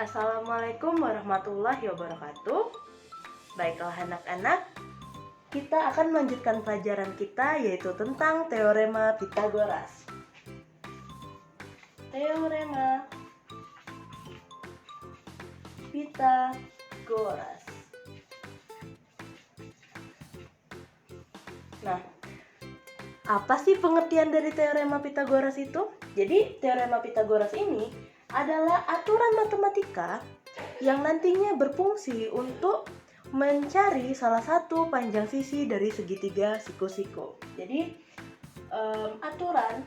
Assalamualaikum warahmatullahi wabarakatuh. Baiklah anak-anak, kita akan melanjutkan pelajaran kita yaitu tentang Teorema Pitagoras. Teorema Pitagoras. Nah, apa sih pengertian dari Teorema Pitagoras itu? Jadi, Teorema Pitagoras ini adalah aturan matematika yang nantinya berfungsi untuk mencari salah satu panjang sisi dari segitiga siku-siku. Jadi aturan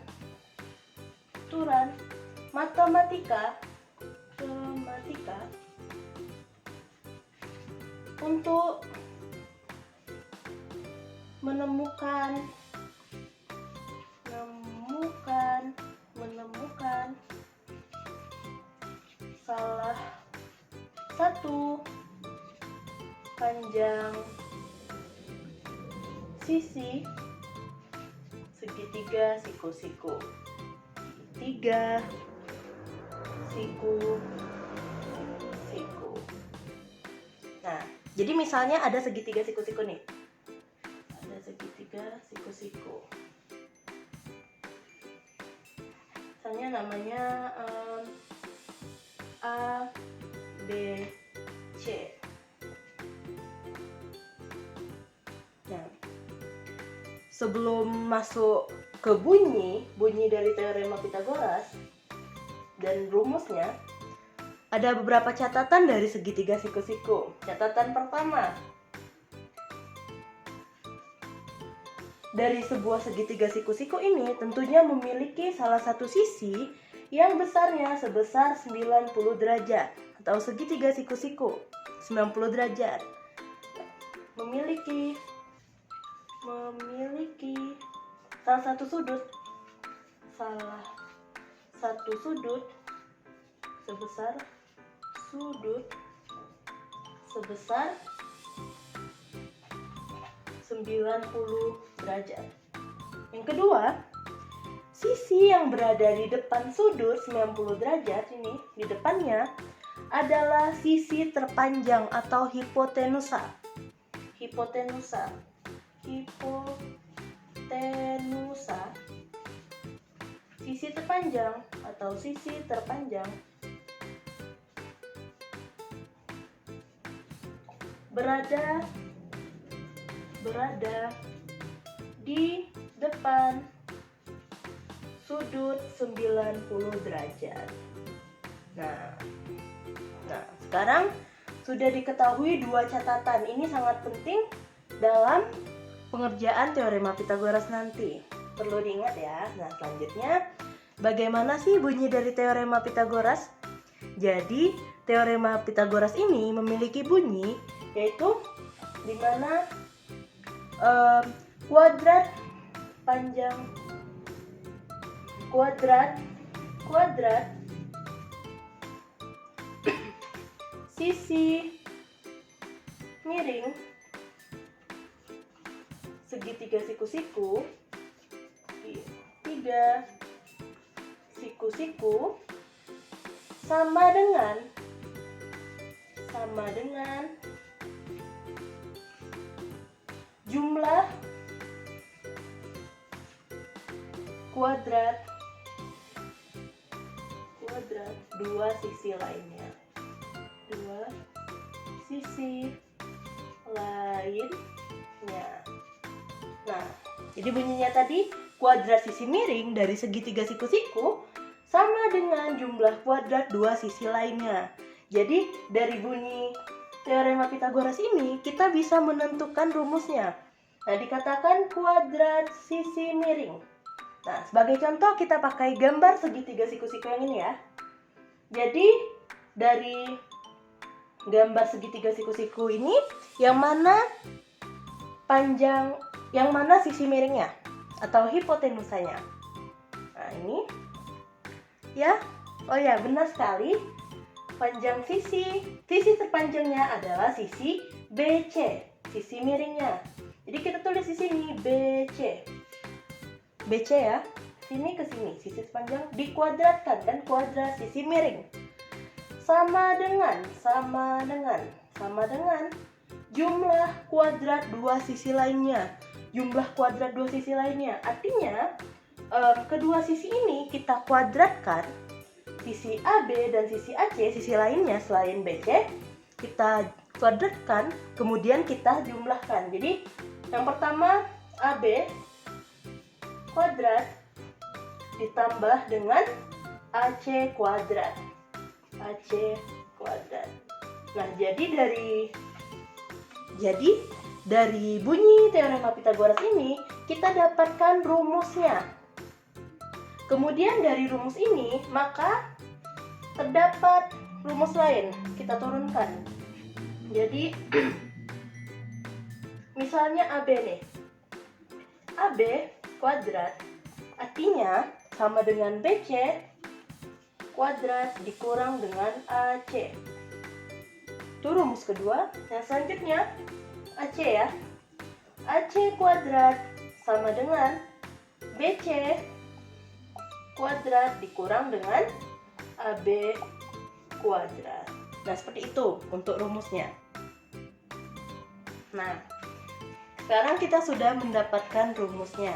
matematika untuk menemukan salah satu panjang sisi segitiga siku-siku. Tiga siku-siku. Nah, jadi misalnya ada segitiga siku-siku nih. Ada segitiga siku-siku. Misalnya namanya A, B, C. Nah, sebelum masuk ke bunyi dari Teorema Pitagoras dan rumusnya, ada beberapa catatan dari segitiga siku-siku. Catatan pertama, dari sebuah segitiga siku-siku ini tentunya memiliki salah satu sisi yang besarnya sebesar 90 derajat atau segitiga siku-siku 90 derajat. Memiliki salah satu sudut sebesar 90 derajat. Yang kedua, sisi yang berada di depan sudut 90 derajat ini, di depannya adalah sisi terpanjang atau hipotenusa. Sisi terpanjang atau sisi terpanjang berada di depan sudut 90 derajat. Nah, sekarang sudah diketahui dua catatan. Ini sangat penting dalam pengerjaan Teorema Pitagoras nanti. Perlu diingat ya. Nah, selanjutnya, bagaimana sih bunyi dari Teorema Pitagoras? Jadi, Teorema Pitagoras ini memiliki bunyi yaitu di mana kuadrat sisi miring segitiga siku-siku, tiga siku-siku sama dengan jumlah kuadrat dua sisi lainnya. Nah, jadi bunyinya tadi kuadrat sisi miring dari segitiga siku-siku sama dengan jumlah kuadrat dua sisi lainnya. Jadi dari bunyi Teorema Pitagoras ini kita bisa menentukan rumusnya. Nah, dikatakan kuadrat sisi miring. Nah, sebagai contoh kita pakai gambar segitiga siku-siku yang ini ya. Jadi dari gambar segitiga siku-siku ini yang mana sisi miringnya atau hipotenusanya. Nah, ini ya. Oh ya, benar sekali. Panjang sisi terpanjangnya adalah sisi BC, sisi miringnya. Jadi kita tulis di sini BC ya. Sini ke sini, sisi sepanjang dikuadratkan dan kuadrat sisi miring. sama dengan jumlah kuadrat dua sisi lainnya. Artinya kedua sisi ini kita kuadratkan, sisi AB dan sisi AC, sisi lainnya selain BC, kita kuadratkan, kemudian kita jumlahkan. Jadi yang pertama AB kuadrat ditambah dengan AC kuadrat. Nah, jadi dari bunyi teorema Pythagoras ini kita dapatkan rumusnya. Kemudian dari rumus ini maka terdapat rumus lain, kita turunkan. Jadi misalnya AB nih. AB kuadrat artinya sama dengan BC kuadrat dikurang dengan AC. Itu rumus kedua. Yang selanjutnya AC ya. AC kuadrat sama dengan BC kuadrat dikurang dengan AB kuadrat. Nah, seperti itu untuk rumusnya. Nah, sekarang kita sudah mendapatkan rumusnya.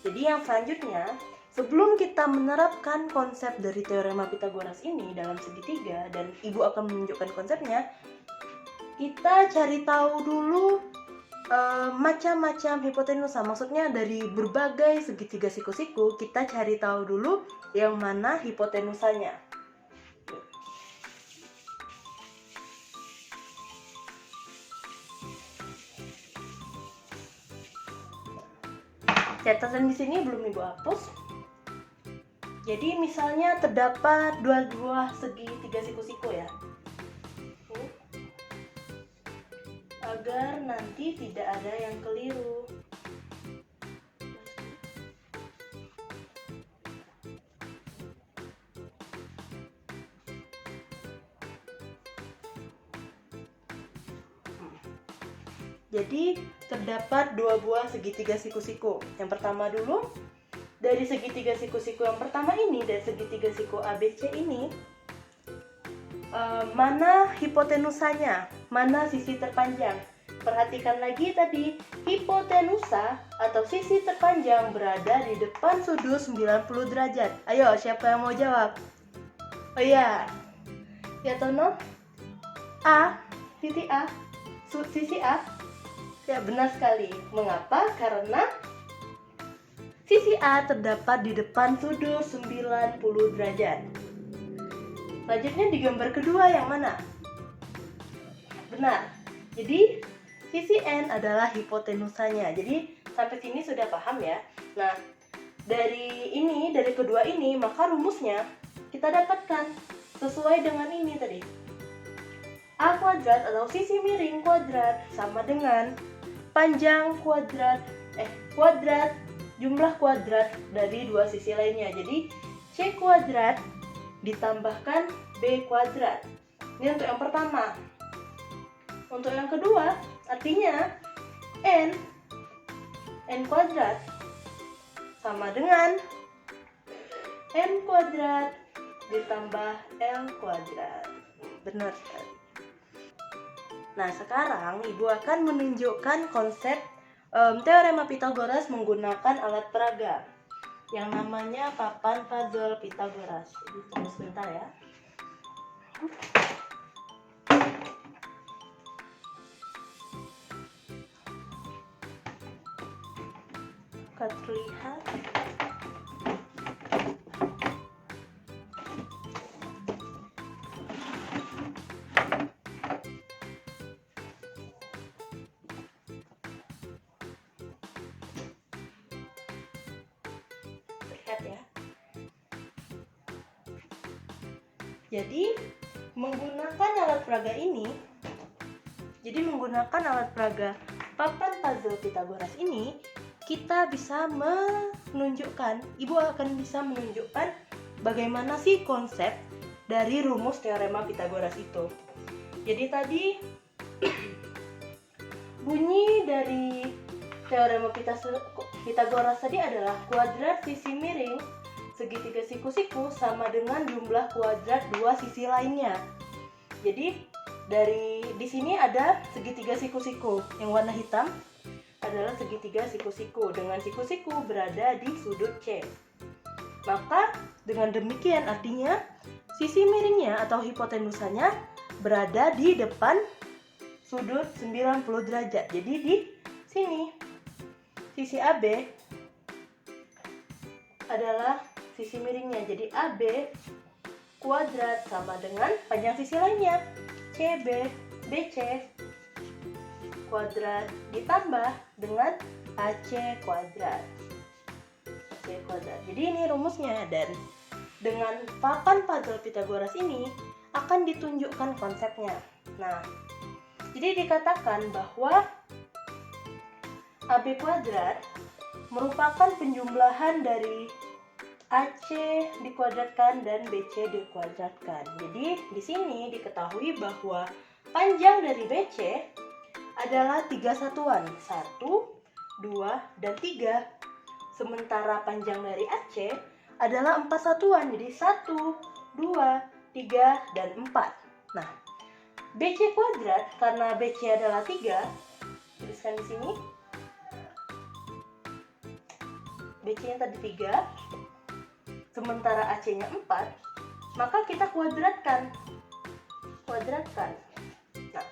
Jadi yang selanjutnya, sebelum kita menerapkan konsep dari teorema Pythagoras ini dalam segitiga, dan Ibu akan menunjukkan konsepnya, kita cari tahu dulu macam-macam hipotenusa. Maksudnya dari berbagai segitiga siku-siku, kita cari tahu dulu yang mana hipotenusanya. Catatan di sini belum Ibu hapus. Jadi misalnya terdapat dua segitiga siku-siku ya. Agar nanti tidak ada yang keliru. Jadi terdapat dua buah segitiga siku-siku. Yang pertama dulu, dari segitiga siku-siku yang pertama ini, dari segitiga siku ABC ini, mana hipotenusanya, mana sisi terpanjang. Perhatikan lagi tadi, hipotenusa atau sisi terpanjang berada di depan sudut 90 derajat. Ayo, siapa yang mau jawab? Oh iya, ya Tono? A, titik A, sisi A. Ya, benar sekali. Mengapa? Karena sisi A terdapat di depan sudut 90 derajat. Selanjutnya di gambar kedua yang mana? Benar. Jadi sisi N adalah hipotenusanya. Jadi sampai sini sudah paham ya. Nah, dari kedua ini, maka rumusnya kita dapatkan sesuai dengan ini tadi. A kuadrat atau sisi miring kuadrat sama dengan panjang kuadrat jumlah kuadrat dari dua sisi lainnya. Jadi C kuadrat ditambahkan B kuadrat. Ini untuk yang pertama. Untuk yang kedua, artinya N kuadrat sama dengan M kuadrat ditambah L kuadrat. Benar sekali. Nah, sekarang Ibu akan menunjukkan konsep teorema Pythagoras menggunakan alat peraga yang namanya papan puzzle Pythagoras. Jadi tunggu sebentar ya. Terlihat. Ya. Jadi menggunakan alat peraga papan puzzle Pythagoras ini, kita bisa menunjukkan, Ibu akan bisa menunjukkan bagaimana sih konsep dari rumus teorema Pythagoras itu. Jadi tadi bunyi dari teorema Pythagoras tadi adalah kuadrat sisi miring segitiga siku-siku sama dengan jumlah kuadrat dua sisi lainnya. Jadi di sini ada segitiga siku-siku. Yang warna hitam adalah segitiga siku-siku dengan siku-siku berada di sudut C. Maka dengan demikian artinya sisi miringnya atau hipotenusanya berada di depan sudut 90 derajat. Jadi di sini sisi AB adalah sisi miringnya. Jadi AB kuadrat sama dengan panjang sisi lainnya CB BC kuadrat ditambah dengan AC kuadrat. Jadi ini rumusnya, dan dengan papan puzzle Pythagoras ini akan ditunjukkan konsepnya. Nah, jadi dikatakan bahwa AB kuadrat merupakan penjumlahan dari AC dikuadratkan dan BC dikuadratkan. Jadi di sini diketahui bahwa panjang dari BC adalah 3 satuan, 1, 2, dan 3. Sementara panjang dari AC adalah 4 satuan, jadi 1, 2, 3, dan 4. Nah, BC kuadrat, karena BC adalah 3, tuliskan di sini. BC-nya tadi 3, sementara AC-nya 4, maka kita kuadratkan. Nah,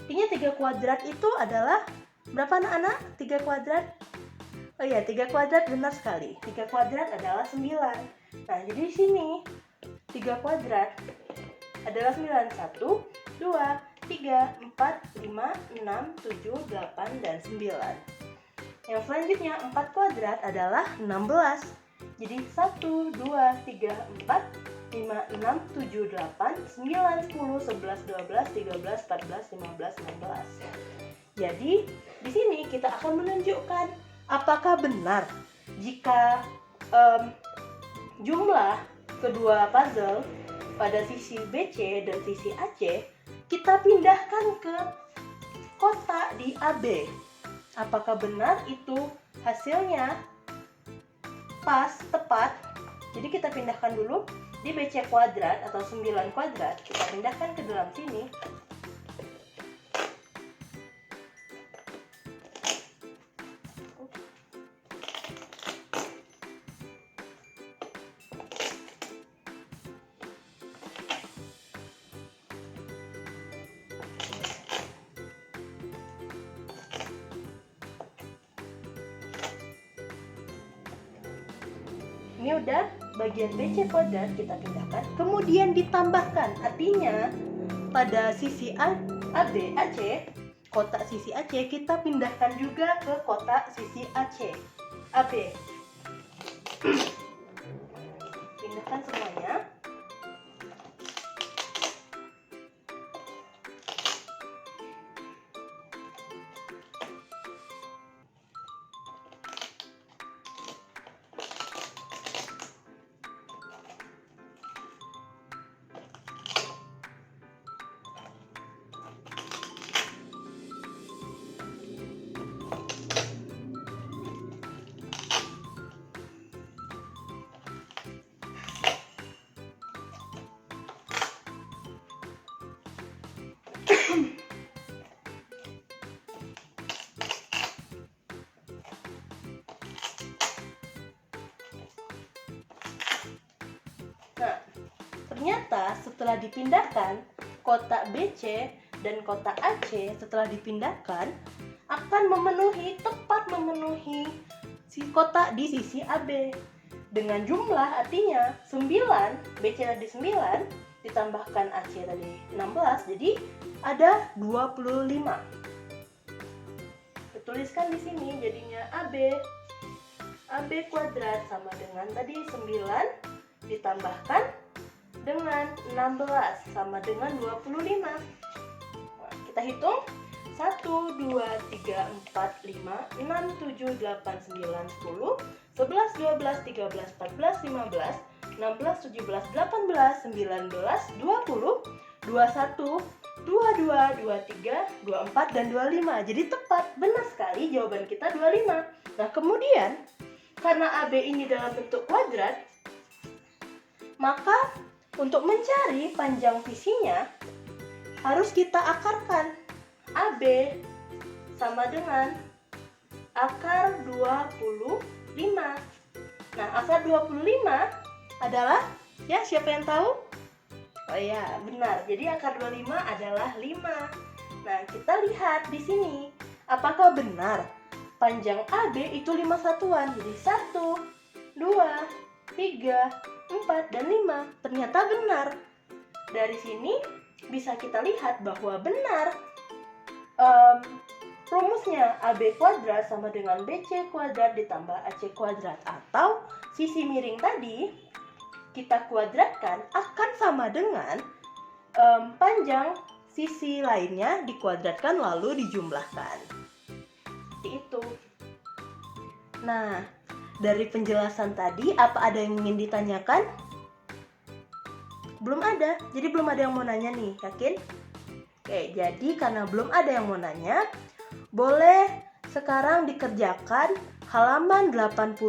artinya 3 kuadrat itu adalah berapa anak-anak? 3 kuadrat? Oh iya, 3 kuadrat benar sekali. 3 kuadrat adalah 9. Nah, jadi di sini 3 kuadrat adalah 9. 1, 2, 3, 4, 5, 6, 7, 8, dan 9. Yang selanjutnya 4 kuadrat adalah 16. Jadi 1, 2, 3, 4, 5, 6, 7, 8, 9, 10, 11, 12, 13, 14, 15, 16. Jadi di sini kita akan menunjukkan apakah benar jika jumlah kedua puzzle pada sisi BC dan sisi AC kita pindahkan ke kotak di AB. Apakah benar itu hasilnya pas, tepat? Jadi kita pindahkan dulu di BC kuadrat atau 9 kuadrat, kita pindahkan ke dalam sini. Ini udah bagian BC kuadrat kita pindahkan, kemudian ditambahkan. Artinya pada sisi AB AC, kotak sisi AC kita pindahkan juga ke kotak sisi AC AB. Pindahkan semuanya. Nah, ternyata setelah dipindahkan, kotak BC dan kotak AC setelah dipindahkan akan tepat memenuhi si kotak di sisi AB dengan jumlah, artinya 9, BC tadi 9 ditambahkan AC tadi 16, jadi ada 25. Tuliskan di sini jadinya AB kuadrat sama dengan tadi 9 ditambahkan dengan 16 sama dengan 25. Nah, kita hitung 1, 2, 3, 4, 5, 6, 7, 8, 9, 10, 11, 12, 13, 14, 15, 16, 17, 18, 19, 20, 21, 22, 23, 24, dan 25. Jadi tepat, benar sekali jawaban kita 25. Nah, kemudian karena AB ini dalam bentuk kuadrat, maka untuk mencari panjang sisinya harus kita akarkan. AB sama dengan akar 25. Nah, akar 25 adalah, ya siapa yang tahu? Oh ya, benar. Jadi akar 25 adalah 5. Nah, kita lihat di sini. Apakah benar panjang AB itu 5 satuan? Jadi 1, 2, 3, 4, dan 5. Ternyata benar. Dari sini bisa kita lihat bahwa benar. Rumusnya AB kuadrat sama dengan BC kuadrat ditambah AC kuadrat, atau sisi miring tadi kita kuadratkan akan sama dengan panjang sisi lainnya dikuadratkan lalu dijumlahkan. Seperti itu. Nah, dari penjelasan tadi apa ada yang ingin ditanyakan? Belum ada, jadi belum ada yang mau nanya nih, yakin? Oke, jadi karena belum ada yang mau nanya, boleh sekarang dikerjakan halaman 89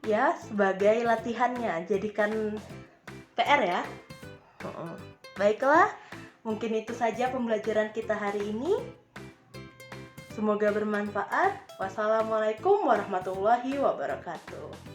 ya sebagai latihannya. Jadikan PR ya. Baiklah, mungkin itu saja pembelajaran kita hari ini. Semoga bermanfaat. Wassalamualaikum warahmatullahi wabarakatuh.